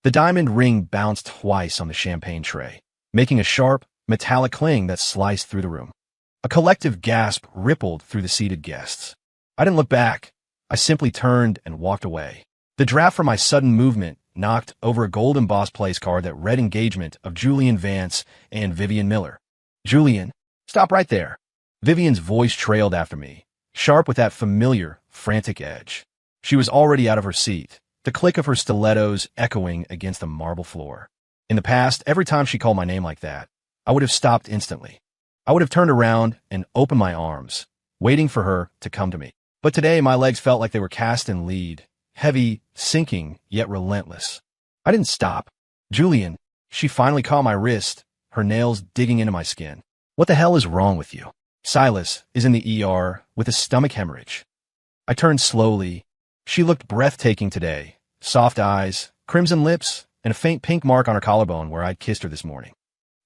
The diamond ring bounced twice on the champagne tray, making a sharp, metallic cling that sliced through the room. A collective gasp rippled through the seated guests. I didn't look back. I simply turned and walked away. The draft from my sudden movement knocked over a gold embossed place card that read engagement of Julian Vance and Vivian Miller. Julian, stop right there. Vivian's voice trailed after me, sharp with that familiar, frantic edge. She was already out of her seat, the click of her stilettos echoing against the marble floor. In the past, every time she called my name like that, I would have stopped instantly. I would have turned around and opened my arms, waiting for her to come to me. But today, my legs felt like they were cast in lead, heavy, sinking, yet relentless. I didn't stop. Julian, she finally caught my wrist, her nails digging into my skin. What the hell is wrong with you? Silas is in the ER with a stomach hemorrhage. I turned slowly. She looked breathtaking today. Soft eyes, crimson lips, and a faint pink mark on her collarbone where I'd kissed her this morning.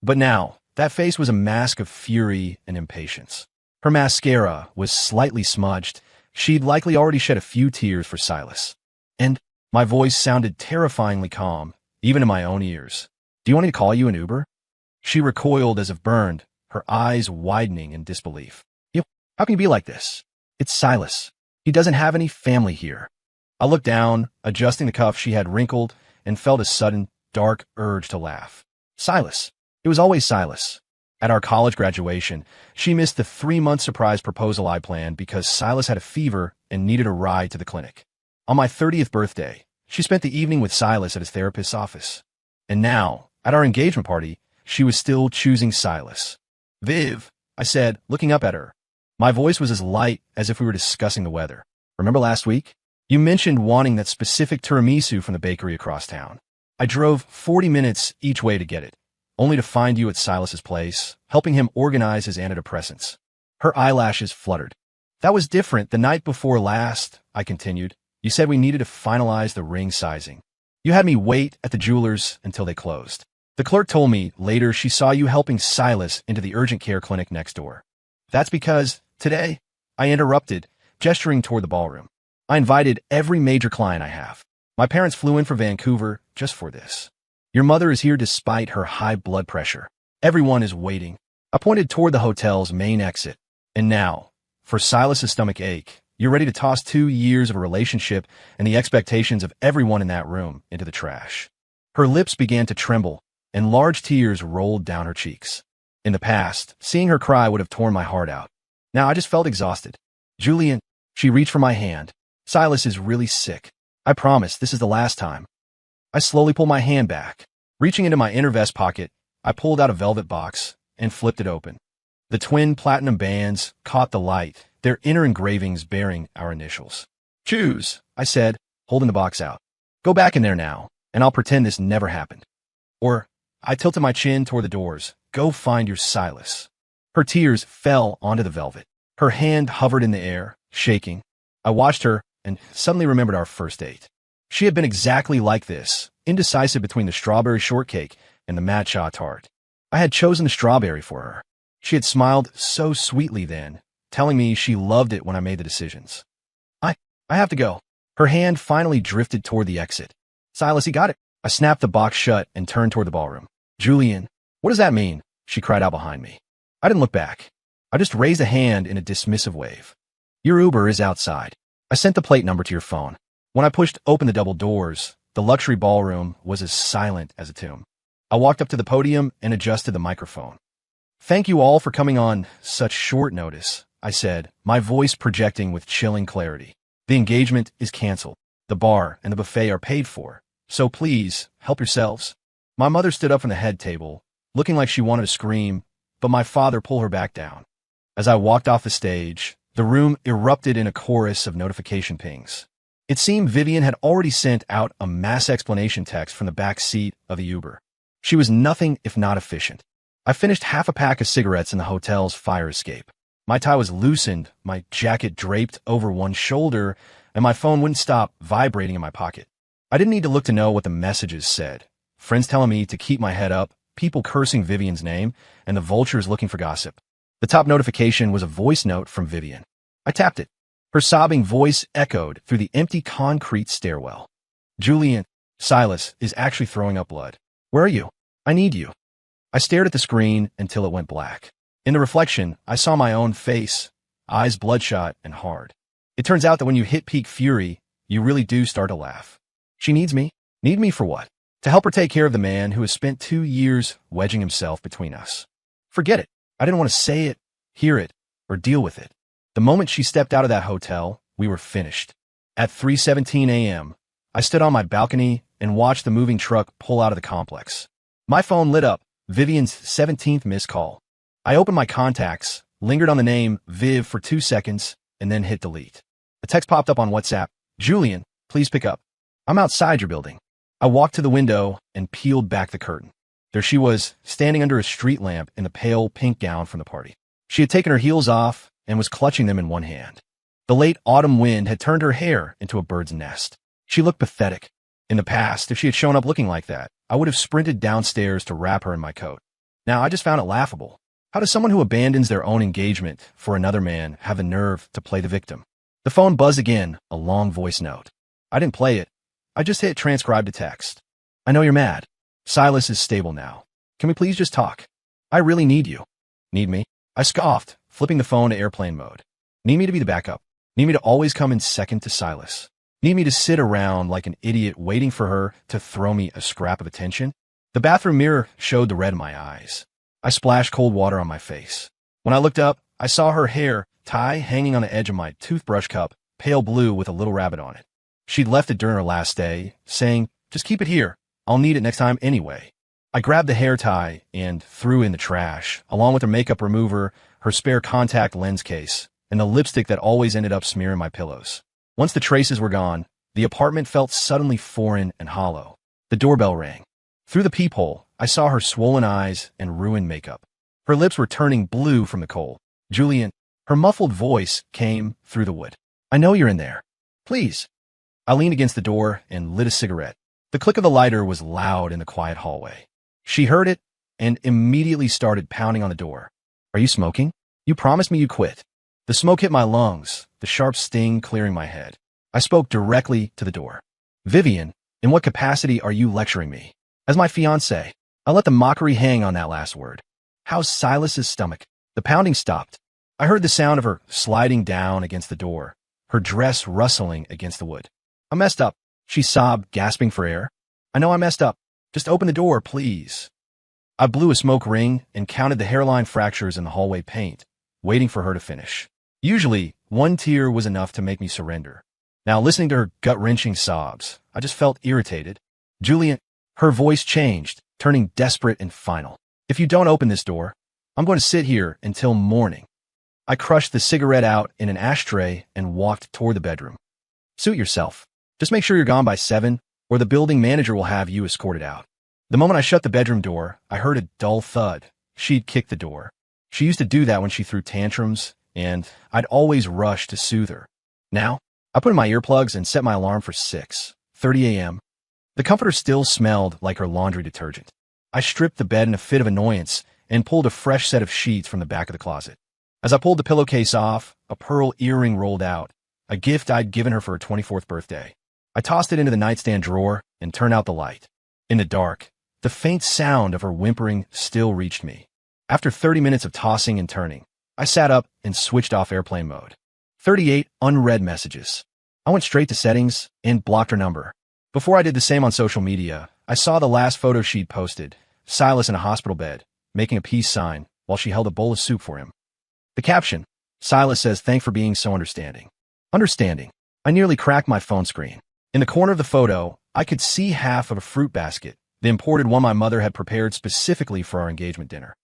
But now, that face was a mask of fury and impatience. Her mascara was slightly smudged. She'd likely already shed a few tears for Silas. And my voice sounded terrifyingly calm, even in my own ears. Do you want me to call you an Uber? She recoiled as if burned, her eyes widening in disbelief. How can you be like this? It's Silas. He doesn't have any family here. I looked down, adjusting the cuff she had wrinkled, and felt a sudden, dark urge to laugh. Silas. It was always Silas. At our college graduation, she missed the 3-month surprise proposal I planned because Silas had a fever and needed a ride to the clinic. On my 30th birthday, she spent the evening with Silas at his therapist's office. And now, at our engagement party, she was still choosing Silas. Viv, I said, looking up at her. My voice was as light as if we were discussing the weather. Remember last week? You mentioned wanting that specific tiramisu from the bakery across town. I drove 40 minutes each way to get it, only to find you at Silas's place, helping him organize his antidepressants. Her eyelashes fluttered. That was different the night before last, I continued. You said we needed to finalize the ring sizing. You had me wait at the jeweler's until they closed. The clerk told me later she saw you helping Silas into the urgent care clinic next door. That's because, today, I interrupted, gesturing toward the ballroom. I invited every major client I have. My parents flew in from Vancouver just for this. Your mother is here despite her high blood pressure. Everyone is waiting. I pointed toward the hotel's main exit. And now, for Silas's stomach ache, you're ready to toss 2 years of a relationship and the expectations of everyone in that room into the trash. Her lips began to tremble, and large tears rolled down her cheeks. In the past, seeing her cry would have torn my heart out. Now I just felt exhausted. Julian, she reached for my hand. Silas is really sick. I promise this is the last time. I slowly pulled my hand back. Reaching into my inner vest pocket, I pulled out a velvet box and flipped it open. The twin platinum bands caught the light, their inner engravings bearing our initials. Choose, I said, holding the box out. Go back in there now, and I'll pretend this never happened. Or, I tilted my chin toward the doors. Go find your Silas. Her tears fell onto the velvet. Her hand hovered in the air, shaking. I watched her and suddenly remembered our first date. She had been exactly like this, indecisive between the strawberry shortcake and the matcha tart. I had chosen the strawberry for her. She had smiled so sweetly then, telling me she loved it when I made the decisions. I have to go. Her hand finally drifted toward the exit. Silas, he got it. I snapped the box shut and turned toward the ballroom. Julian, what does that mean? She cried out behind me. I didn't look back. I just raised a hand in a dismissive wave. Your Uber is outside. I sent the plate number to your phone. When I pushed open the double doors, the luxury ballroom was as silent as a tomb. I walked up to the podium and adjusted the microphone. Thank you all for coming on such short notice, I said, my voice projecting with chilling clarity. The engagement is canceled. The bar and the buffet are paid for. So please, help yourselves. My mother stood up from the head table, looking like she wanted to scream, but my father pulled her back down. As I walked off the stage, the room erupted in a chorus of notification pings. It seemed Vivian had already sent out a mass explanation text from the back seat of the Uber. She was nothing if not efficient. I finished half a pack of cigarettes in the hotel's fire escape. My tie was loosened, my jacket draped over one shoulder, and my phone wouldn't stop vibrating in my pocket. I didn't need to look to know what the messages said. Friends telling me to keep my head up, people cursing Vivian's name, and the vultures looking for gossip. The top notification was a voice note from Vivian. I tapped it. Her sobbing voice echoed through the empty concrete stairwell. Julian, Silas is actually throwing up blood. Where are you? I need you. I stared at the screen until it went black. In the reflection, I saw my own face, eyes bloodshot and hard. It turns out that when you hit peak fury, you really do start to laugh. She needs me. Need me for what? To help her take care of the man who has spent 2 years wedging himself between us. Forget it. I didn't want to say it, hear it, or deal with it. The moment she stepped out of that hotel, we were finished. At 3:17 a.m., I stood on my balcony and watched the moving truck pull out of the complex. My phone lit up, Vivian's 17th missed call. I opened my contacts, lingered on the name Viv for 2 seconds, and then hit delete. A text popped up on WhatsApp. Julian, please pick up. I'm outside your building. I walked to the window and peeled back the curtain. There she was, standing under a street lamp in the pale pink gown from the party. She had taken her heels off and was clutching them in one hand. The late autumn wind had turned her hair into a bird's nest. She looked pathetic. In the past, if she had shown up looking like that, I would have sprinted downstairs to wrap her in my coat. Now, I just found it laughable. How does someone who abandons their own engagement for another man have the nerve to play the victim? The phone buzzed again, a long voice note. I didn't play it. I just hit transcribe to text. I know you're mad. Silas is stable now. Can we please just talk? I really need you. Need me? I scoffed, flipping the phone to airplane mode. Need me to be the backup. Need me to always come in second to Silas. Need me to sit around like an idiot waiting for her to throw me a scrap of attention? The bathroom mirror showed the red in my eyes. I splashed cold water on my face. When I looked up, I saw her hair tie hanging on the edge of my toothbrush cup, pale blue with a little rabbit on it. She'd left it during her last stay, saying, just keep it here. I'll need it next time anyway. I grabbed the hair tie and threw in the trash, along with her makeup remover, her spare contact lens case, and the lipstick that always ended up smearing my pillows. Once the traces were gone, the apartment felt suddenly foreign and hollow. The doorbell rang. Through the peephole, I saw her swollen eyes and ruined makeup. Her lips were turning blue from the cold. Julian, her muffled voice came through the wood. I know you're in there. Please. I leaned against the door and lit a cigarette. The click of the lighter was loud in the quiet hallway. She heard it and immediately started pounding on the door. Are you smoking? You promised me you quit. The smoke hit my lungs, the sharp sting clearing my head. I spoke directly to the door. Vivian, in what capacity are you lecturing me? As my fiancé. I let the mockery hang on that last word. How's Silas's stomach? The pounding stopped. I heard the sound of her sliding down against the door, her dress rustling against the wood. I messed up, she sobbed, gasping for air. I know I messed up. Just open the door, please. I blew a smoke ring and counted the hairline fractures in the hallway paint, waiting for her to finish. Usually, one tear was enough to make me surrender. Now, listening to her gut-wrenching sobs, I just felt irritated. Julian, her voice changed, turning desperate and final. If you don't open this door, I'm going to sit here until morning. I crushed the cigarette out in an ashtray and walked toward the bedroom. Suit yourself. Just make sure you're gone by 7, or the building manager will have you escorted out. The moment I shut the bedroom door, I heard a dull thud. She'd kicked the door. She used to do that when she threw tantrums, and I'd always rush to soothe her. Now, I put in my earplugs and set my alarm for 6:30 a.m. The comforter still smelled like her laundry detergent. I stripped the bed in a fit of annoyance and pulled a fresh set of sheets from the back of the closet. As I pulled the pillowcase off, a pearl earring rolled out, a gift I'd given her for her 24th birthday. I tossed it into the nightstand drawer and turned out the light. In the dark, the faint sound of her whimpering still reached me. After 30 minutes of tossing and turning, I sat up and switched off airplane mode. 38 unread messages. I went straight to settings and blocked her number. Before I did the same on social media, I saw the last photo she'd posted, Silas in a hospital bed, making a peace sign while she held a bowl of soup for him. The caption, Silas says, "Thanks for being so understanding." Understanding. I nearly cracked my phone screen. In the corner of the photo, I could see half of a fruit basket, the imported one my mother had prepared specifically for our engagement dinner.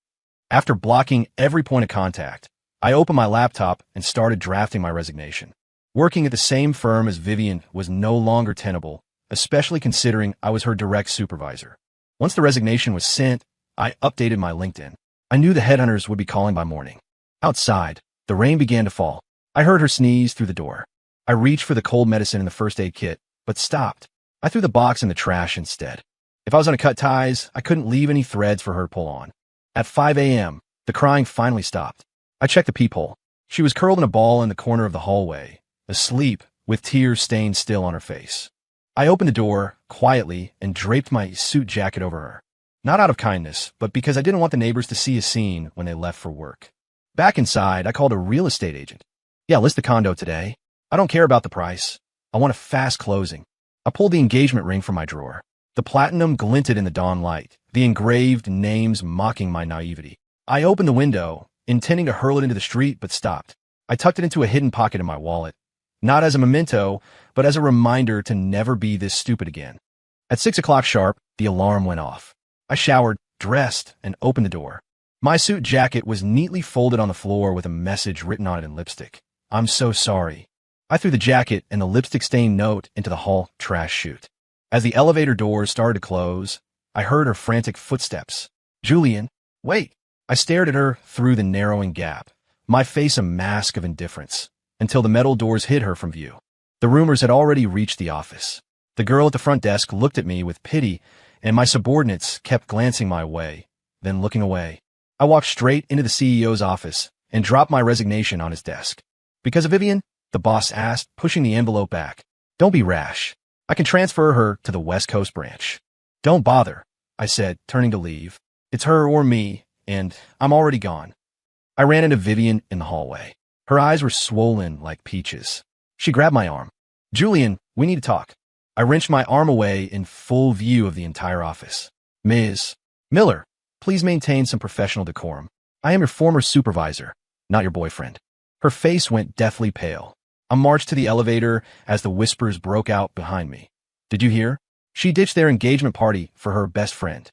After blocking every point of contact, I opened my laptop and started drafting my resignation. Working at the same firm as Vivian was no longer tenable, especially considering I was her direct supervisor. Once the resignation was sent, I updated my LinkedIn. I knew the headhunters would be calling by morning. Outside, the rain began to fall. I heard her sneeze through the door. I reached for the cold medicine in the first aid kit, but stopped. I threw the box in the trash instead. If I was going to cut ties, I couldn't leave any threads for her to pull on. At 5 a.m., the crying finally stopped. I checked the peephole. She was curled in a ball in the corner of the hallway, asleep, with tears stained still on her face. I opened the door, quietly, and draped my suit jacket over her. Not out of kindness, but because I didn't want the neighbors to see a scene when they left for work. Back inside, I called a real estate agent. Yeah, list the condo today. I don't care about the price. I want a fast closing. I pulled the engagement ring from my drawer. The platinum glinted in the dawn light, the engraved names mocking my naivety. I opened the window, intending to hurl it into the street, but stopped. I tucked it into a hidden pocket in my wallet, not as a memento, but as a reminder to never be this stupid again. At 6 o'clock sharp, the alarm went off. I showered, dressed, and opened the door. My suit jacket was neatly folded on the floor with a message written on it in lipstick. I'm so sorry. I threw the jacket and the lipstick-stained note into the hall trash chute. As the elevator doors started to close, I heard her frantic footsteps. Julian, wait. I stared at her through the narrowing gap, my face a mask of indifference, until the metal doors hid her from view. The rumors had already reached the office. The girl at the front desk looked at me with pity, and my subordinates kept glancing my way, then looking away. I walked straight into the CEO's office and dropped my resignation on his desk. Because of Vivian? The boss asked, pushing the envelope back. Don't be rash. I can transfer her to the West Coast branch. Don't bother, I said, turning to leave. It's her or me, and I'm already gone. I ran into Vivian in the hallway. Her eyes were swollen like peaches. She grabbed my arm. Julian, we need to talk. I wrenched my arm away in full view of the entire office. Ms. Miller, please maintain some professional decorum. I am your former supervisor, not your boyfriend. Her face went deathly pale. I marched to the elevator as the whispers broke out behind me. Did you hear? She ditched their engagement party for her best friend.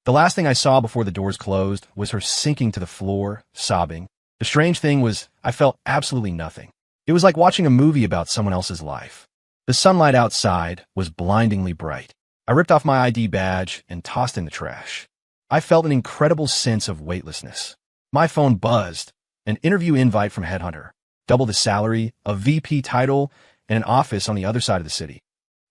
The last thing I saw before the doors closed was her sinking to the floor, sobbing. The strange thing was, I felt absolutely nothing. It was like watching a movie about someone else's life. The sunlight outside was blindingly bright. I ripped off my ID badge and tossed in the trash. I felt an incredible sense of weightlessness. My phone buzzed. An interview invite from Headhunter. Double the salary, a VP title, and an office on the other side of the city.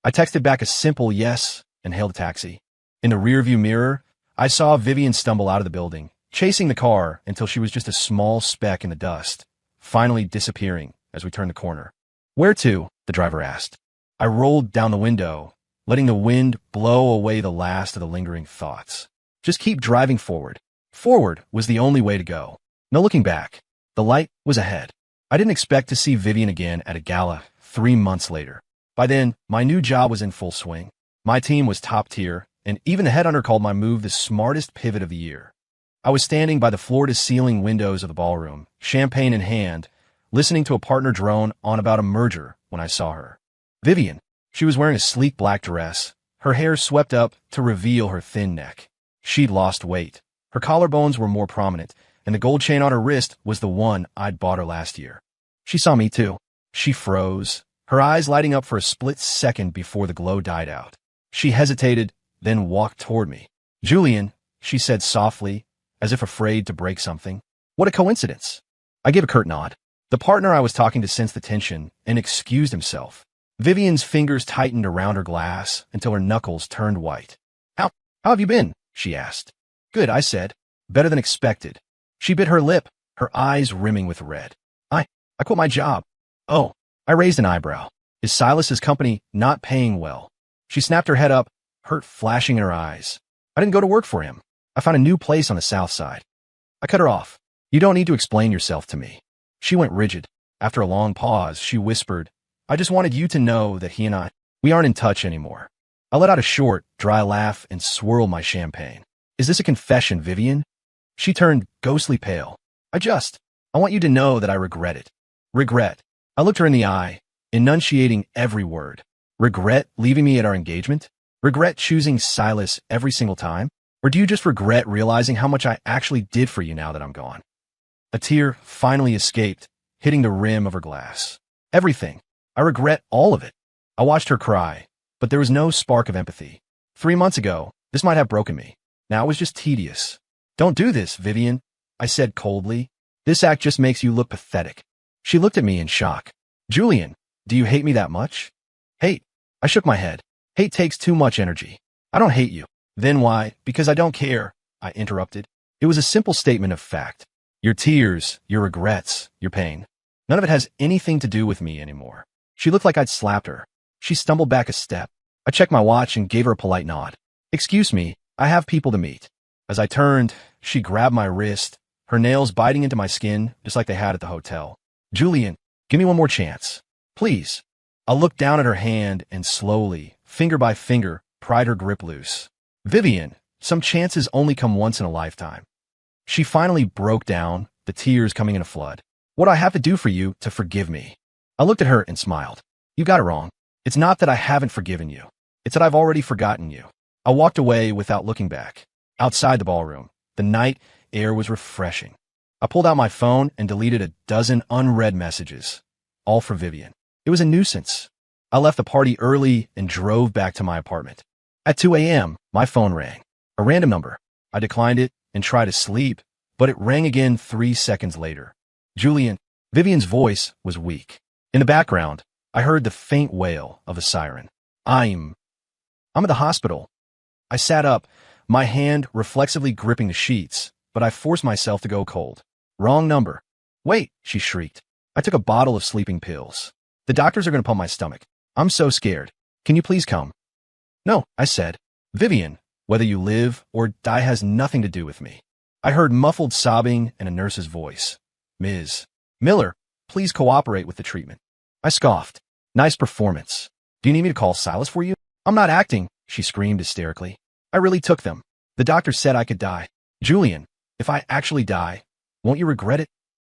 I texted back a simple yes and hailed a taxi. In the rearview mirror, I saw Vivian stumble out of the building, chasing the car until she was just a small speck in the dust, finally disappearing as we turned the corner. Where to? The driver asked. I rolled down the window, letting the wind blow away the last of the lingering thoughts. Just keep driving forward. Forward was the only way to go. No looking back. The light was ahead. I didn't expect to see Vivian again at a gala 3 months later. By then, my new job was in full swing. My team was top tier, and even the headhunter called my move the smartest pivot of the year. I was standing by the floor-to-ceiling windows of the ballroom, champagne in hand, listening to a partner drone on about a merger when I saw her. Vivian. She was wearing a sleek black dress, her hair swept up to reveal her thin neck. She'd lost weight. Her collarbones were more prominent, and the gold chain on her wrist was the one I'd bought her last year. She saw me too. She froze, her eyes lighting up for a split second before the glow died out. She hesitated, then walked toward me. Julian, she said softly, as if afraid to break something. What a coincidence. I gave a curt nod. The partner I was talking to sensed the tension and excused himself. Vivian's fingers tightened around her glass until her knuckles turned white. How have you been? She asked. Good, I said. Better than expected. She bit her lip, her eyes rimming with red. I quit my job. Oh, I raised an eyebrow. Is Silas's company not paying well? She snapped her head up, hurt flashing in her eyes. I didn't go to work for him. I found a new place on the south side. I cut her off. You don't need to explain yourself to me. She went rigid. After a long pause, she whispered, I just wanted you to know that he and we aren't in touch anymore. I let out a short, dry laugh and swirled my champagne. Is this a confession, Vivian? She turned ghostly pale. I want you to know that I regret it. Regret. I looked her in the eye, enunciating every word. Regret leaving me at our engagement? Regret choosing Silas every single time? Or do you just regret realizing how much I actually did for you now that I'm gone? A tear finally escaped, hitting the rim of her glass. Everything. I regret all of it. I watched her cry, but there was no spark of empathy. 3 months ago, this might have broken me. Now it was just tedious. Don't do this, Vivian, I said coldly. This act just makes you look pathetic. She looked at me in shock. Julian, do you hate me that much? Hate. I shook my head. Hate takes too much energy. I don't hate you. Then why? Because I don't care, I interrupted. It was a simple statement of fact. Your tears, your regrets, your pain. None of it has anything to do with me anymore. She looked like I'd slapped her. She stumbled back a step. I checked my watch and gave her a polite nod. Excuse me, I have people to meet. As I turned, she grabbed my wrist, her nails biting into my skin just like they had at the hotel. Julian, give me one more chance. Please. I looked down at her hand and slowly, finger by finger, pried her grip loose. Vivian, some chances only come once in a lifetime. She finally broke down, the tears coming in a flood. What do I have to do for you to forgive me? I looked at her and smiled. You got it wrong. It's not that I haven't forgiven you. It's that I've already forgotten you. I walked away without looking back. Outside the ballroom, the night air was refreshing. I pulled out my phone and deleted a dozen unread messages, all for Vivian. It was a nuisance. I left the party early and drove back to my apartment. At 2 a.m., my phone rang. A random number. I declined it and tried to sleep, but it rang again 3 seconds later. Julian, Vivian's voice was weak. In the background, I heard the faint wail of a siren. I'm at the hospital. I sat up, my hand reflexively gripping the sheets, but I forced myself to go cold. Wrong number. Wait, she shrieked. I took a bottle of sleeping pills. The doctors are going to pump my stomach. I'm so scared. Can you please come? No, I said. Vivian, whether you live or die has nothing to do with me. I heard muffled sobbing and a nurse's voice. Ms. Miller, please cooperate with the treatment. I scoffed. Nice performance. Do you need me to call Silas for you? I'm not acting, she screamed hysterically. I really took them. The doctor said I could die. Julian, if I actually die, won't you regret it?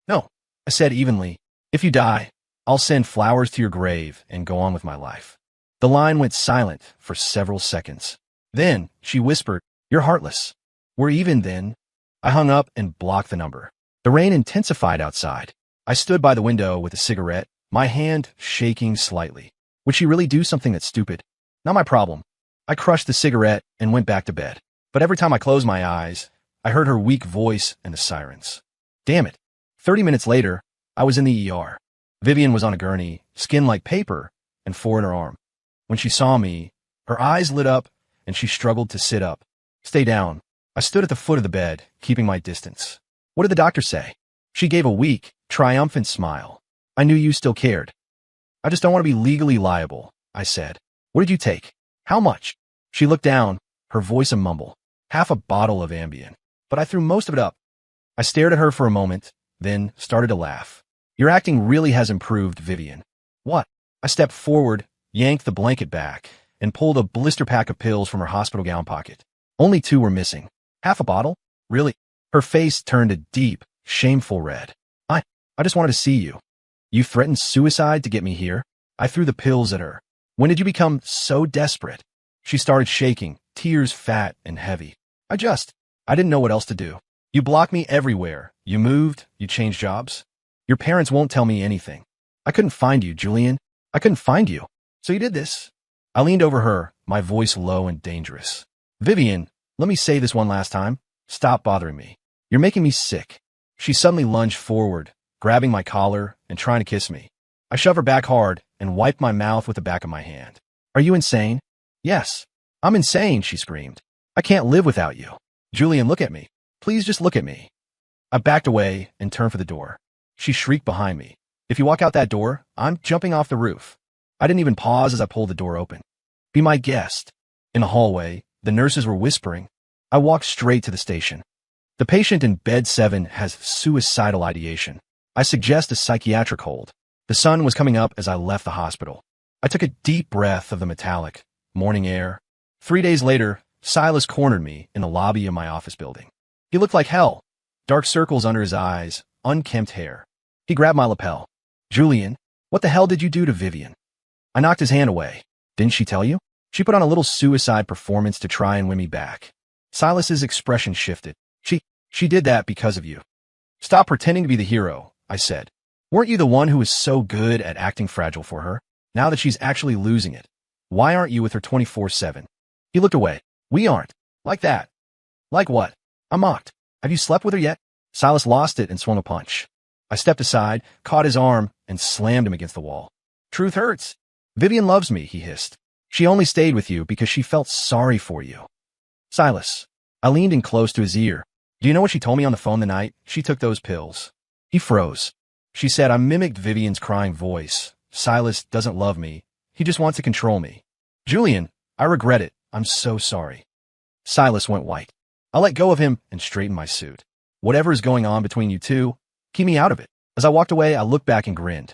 No, I said evenly. If you die, I'll send flowers to your grave and go on with my life. The line went silent for several seconds. Then she whispered, You're heartless. We're even then. I hung up and blocked the number. The rain intensified outside. I stood by the window with a cigarette, my hand shaking slightly. Would she really do something that's stupid? Not my problem. I crushed the cigarette and went back to bed. But every time I closed my eyes, I heard her weak voice and the sirens. Damn it. 30 minutes later, I was in the ER. Vivian was on a gurney, skin like paper, and 4 in her arm. When she saw me, her eyes lit up and she struggled to sit up. Stay down. I stood at the foot of the bed, keeping my distance. What did the doctor say? She gave a weak, triumphant smile. I knew you still cared. I just don't want to be legally liable, I said. What did you take? How much? She looked down, her voice a mumble. Half a bottle of Ambien. But I threw most of it up. I stared at her for a moment, then started to laugh. Your acting really has improved, Vivian. What? I stepped forward, yanked the blanket back, and pulled a blister pack of pills from her hospital gown pocket. Only 2 were missing. Half a bottle? Really? Her face turned a deep, shameful red. I just wanted to see you. You threatened suicide to get me here? I threw the pills at her. When did you become so desperate? She started shaking, tears fat and heavy. I didn't know what else to do. You blocked me everywhere. You moved, you changed jobs. Your parents won't tell me anything. I couldn't find you, Julian. I couldn't find you. So you did this. I leaned over her, my voice low and dangerous. Vivian, let me say this one last time. Stop bothering me. You're making me sick. She suddenly lunged forward, grabbing my collar and trying to kiss me. I shoved her back hard and wiped my mouth with the back of my hand. Are you insane? Yes. I'm insane, she screamed. I can't live without you. Julian, look at me. Please just look at me. I backed away and turned for the door. She shrieked behind me. If you walk out that door, I'm jumping off the roof. I didn't even pause as I pulled the door open. Be my guest. In the hallway, the nurses were whispering. I walked straight to the station. The patient in bed 7 has suicidal ideation. I suggest a psychiatric hold. The sun was coming up as I left the hospital. I took a deep breath of the metallic, morning air. 3 days later, Silas cornered me in the lobby of my office building. He looked like hell. Dark circles under his eyes, unkempt hair. He grabbed my lapel. Julian, what the hell did you do to Vivian? I knocked his hand away. Didn't she tell you? She put on a little suicide performance to try and win me back. Silas's expression shifted. She did that because of you. Stop pretending to be the hero, I said. Weren't you the one who was so good at acting fragile for her? Now that she's actually losing it, why aren't you with her 24/7? He looked away. We aren't. Like that. Like what? I mocked. Have you slept with her yet? Silas lost it and swung a punch. I stepped aside, caught his arm, and slammed him against the wall. Truth hurts. Vivian loves me, he hissed. She only stayed with you because she felt sorry for you. Silas. I leaned in close to his ear. Do you know what she told me on the phone the night she took those pills? He froze. She said I mimicked Vivian's crying voice. Silas doesn't love me. He just wants to control me. Julian, I regret it. I'm so sorry. Silas went white. I let go of him and straightened my suit. Whatever is going on between you two, keep me out of it. As I walked away, I looked back and grinned.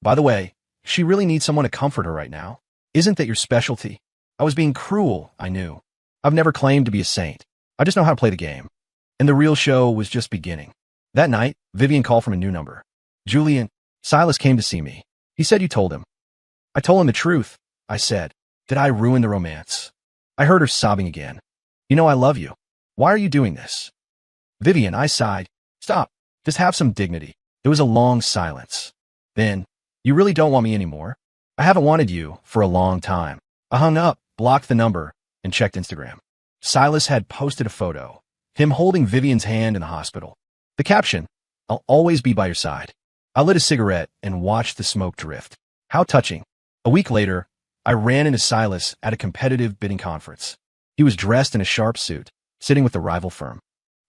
By the way, she really needs someone to comfort her right now. Isn't that your specialty? I was being cruel, I knew. I've never claimed to be a saint. I just know how to play the game. And the real show was just beginning. That night, Vivian called from a new number. Julian, Silas came to see me. He said you told him. I told him the truth. I said, did I ruin the romance? I heard her sobbing again. You know I love you. Why are you doing this? Vivian, I sighed. Stop. Just have some dignity. There was a long silence. Then, you really don't want me anymore? I haven't wanted you for a long time. I hung up, blocked the number, and checked Instagram. Silas had posted a photo, him holding Vivian's hand in the hospital. The caption, I'll always be by your side. I lit a cigarette and watched the smoke drift. How touching. A week later, I ran into Silas at a competitive bidding conference. He was dressed in a sharp suit, sitting with the rival firm.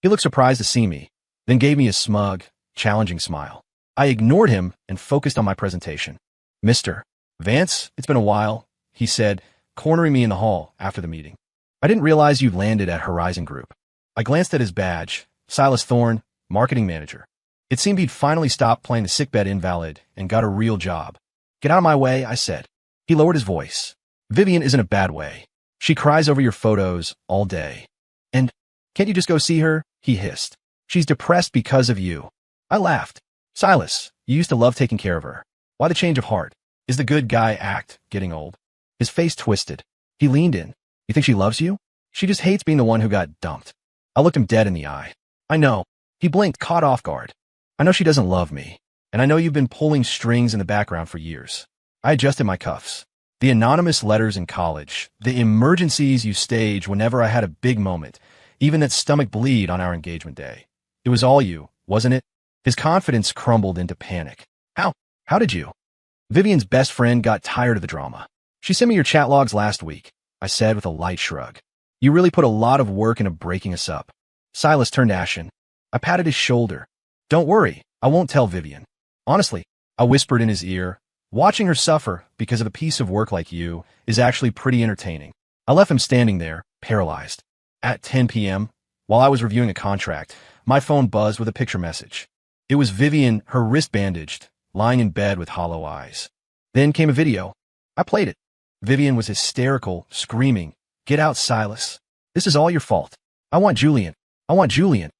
He looked surprised to see me, then gave me a smug, challenging smile. I ignored him and focused on my presentation. Mr. Vance, it's been a while, he said, cornering me in the hall after the meeting. I didn't realize you'd landed at Horizon Group. I glanced at his badge, Silas Thorne, marketing manager. It seemed he'd finally stopped playing the sickbed invalid and got a real job. Get out of my way, I said. He lowered his voice. Vivian isn't a bad way. She cries over your photos all day. And can't you just go see her? He hissed. She's depressed because of you. I laughed. Silas, you used to love taking care of her. Why the change of heart? Is the good guy act getting old? His face twisted. He leaned in. You think she loves you? She just hates being the one who got dumped. I looked him dead in the eye. I know. He blinked, caught off guard. I know she doesn't love me. And I know you've been pulling strings in the background for years. I adjusted my cuffs. The anonymous letters in college, the emergencies you stage whenever I had a big moment, even that stomach bleed on our engagement day. It was all you, wasn't it? His confidence crumbled into panic. How? How did you? Vivian's best friend got tired of the drama. She sent me your chat logs last week, I said with a light shrug. You really put a lot of work into breaking us up. Silas turned ashen. I patted his shoulder. Don't worry, I won't tell Vivian. Honestly, I whispered in his ear, watching her suffer because of a piece of work like you is actually pretty entertaining. I left him standing there, paralyzed. At 10 p.m., while I was reviewing a contract, my phone buzzed with a picture message. It was Vivian, her wrist bandaged, lying in bed with hollow eyes. Then came a video. I played it. Vivian was hysterical, screaming, "Get out, Silas. This is all your fault. I want Julian. I want Julian."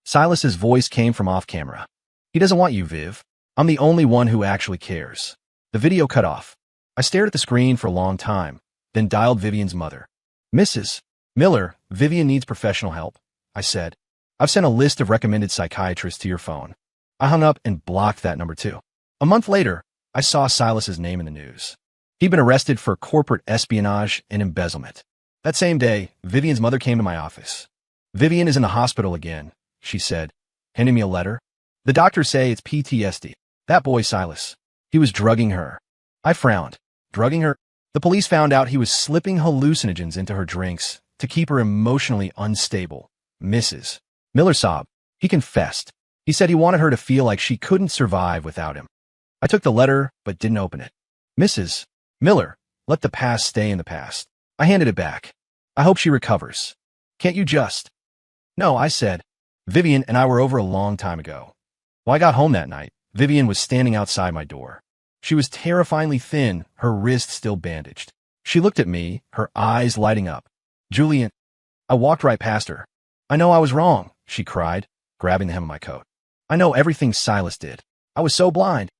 Silas's voice came from off camera. He doesn't want you, Viv. I'm the only one who actually cares. The video cut off. I stared at the screen for a long time, then dialed Vivian's mother. Mrs. Miller, Vivian needs professional help, I said. I've sent a list of recommended psychiatrists to your phone. I hung up and blocked that number too. A month later, I saw Silas's name in the news. He'd been arrested for corporate espionage and embezzlement. That same day, Vivian's mother came to my office. Vivian is in the hospital again, she said, handing me a letter. The doctors say it's PTSD. That boy Silas. He was drugging her. I frowned. Drugging her? The police found out he was slipping hallucinogens into her drinks to keep her emotionally unstable. Mrs. Miller sobbed. He confessed. He said he wanted her to feel like she couldn't survive without him. I took the letter, but didn't open it. Mrs. Miller, let the past stay in the past. I handed it back. I hope she recovers. Can't you just? No, I said. Vivian and I were over a long time ago. When I got home that night, Vivian was standing outside my door. She was terrifyingly thin, her wrist still bandaged. She looked at me, her eyes lighting up. Julian. I walked right past her. I know I was wrong, she cried, grabbing the hem of my coat. I know everything Silas did. I was so blind.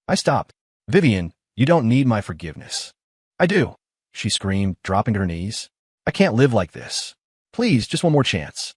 I stopped. Vivian, you don't need my forgiveness. I do, she screamed, dropping to her knees. I can't live like this. Please, just one more chance.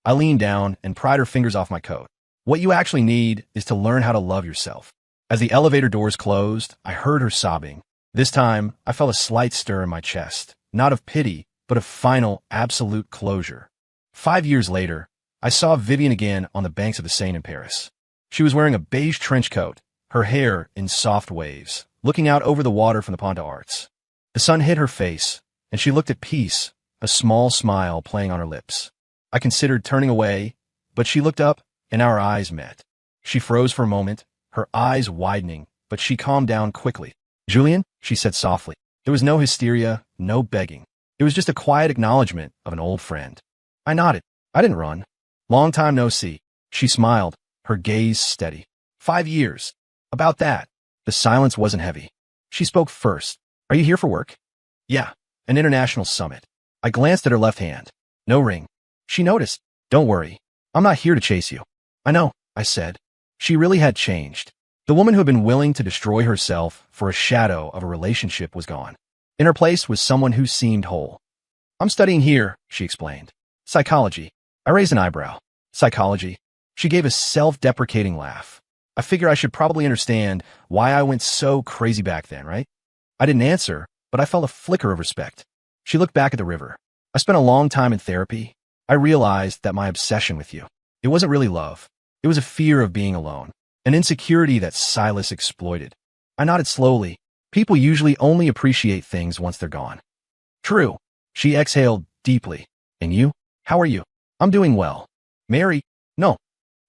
I leaned down and pried her fingers off my coat. What you actually need is to learn how to love yourself. As the elevator doors closed, I heard her sobbing. This time, I felt a slight stir in my chest, not of pity, but of final, absolute closure. 5 years later, I saw Vivian again on the banks of the Seine in Paris. She was wearing a beige trench coat, her hair in soft waves, looking out over the water from the Pont d'Arts. The sun hit her face, and she looked at peace, a small smile playing on her lips. I considered turning away, but she looked up, and our eyes met. She froze for a moment, her eyes widening, but she calmed down quickly. Julian, she said softly, There was no hysteria, no begging. It was just a quiet acknowledgement of an old friend. I nodded. I didn't run. Long time no see. She smiled, her gaze steady. 5 years. About that. The silence wasn't heavy. She spoke first. Are you here for work? Yeah, an international summit. I glanced at her left hand. No ring. She noticed. Don't worry. I'm not here to chase you. I know, I said. She really had changed. The woman who had been willing to destroy herself for a shadow of a relationship was gone. In her place was someone who seemed whole. I'm studying here, she explained. Psychology. I raised an eyebrow. Psychology. She gave a self-deprecating laugh. I figure I should probably understand why I went so crazy back then, right? I didn't answer, but I felt a flicker of respect. She looked back at the river. I spent a long time in therapy. I realized that my obsession with you, it wasn't really love. It was a fear of being alone, an insecurity that Silas exploited. I nodded slowly. People usually only appreciate things once they're gone. True. She exhaled deeply. And you? How are you? I'm doing well. Mary? No.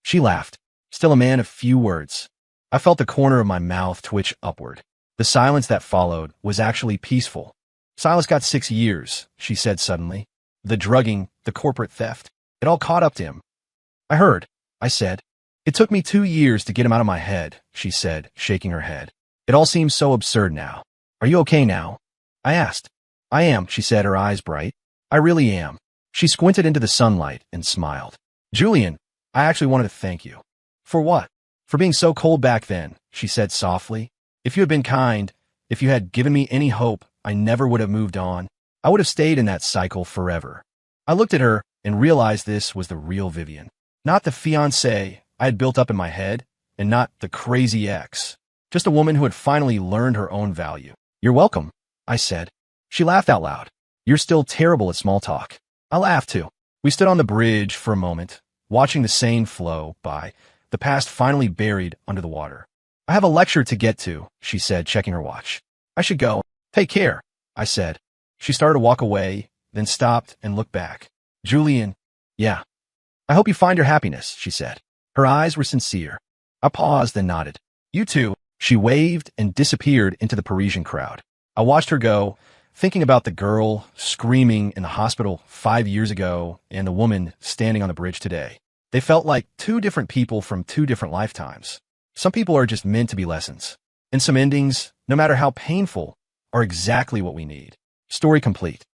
She laughed. Still a man of few words. I felt the corner of my mouth twitch upward. The silence that followed was actually peaceful. Silas got 6 years, she said suddenly. The drugging, the corporate theft, it all caught up to him. I heard, I said. It took me 2 years to get him out of my head, she said, shaking her head. It all seems so absurd now. Are you okay now? I asked. I am, she said, her eyes bright. I really am. She squinted into the sunlight and smiled. Julian, I actually wanted to thank you. For what? For being so cold back then, she said softly. If you had been kind, if you had given me any hope, I never would have moved on. I would have stayed in that cycle forever. I looked at her and realized this was the real Vivian. Not the fiancée I had built up in my head, and not the crazy ex. Just a woman who had finally learned her own value. You're welcome, I said. She laughed out loud. You're still terrible at small talk. I laughed too. We stood on the bridge for a moment, watching the Seine flow by, the past finally buried under the water. I have a lecture to get to, she said, checking her watch. I should go. Take care, I said. She started to walk away, then stopped and looked back. Julian, yeah. I hope you find your happiness, she said. Her eyes were sincere. I paused and nodded. You too. She waved and disappeared into the Parisian crowd. I watched her go, thinking about the girl screaming in the hospital 5 years ago and the woman standing on the bridge today. They felt like two different people from two different lifetimes. Some people are just meant to be lessons. And some endings, no matter how painful, are exactly what we need. Story complete.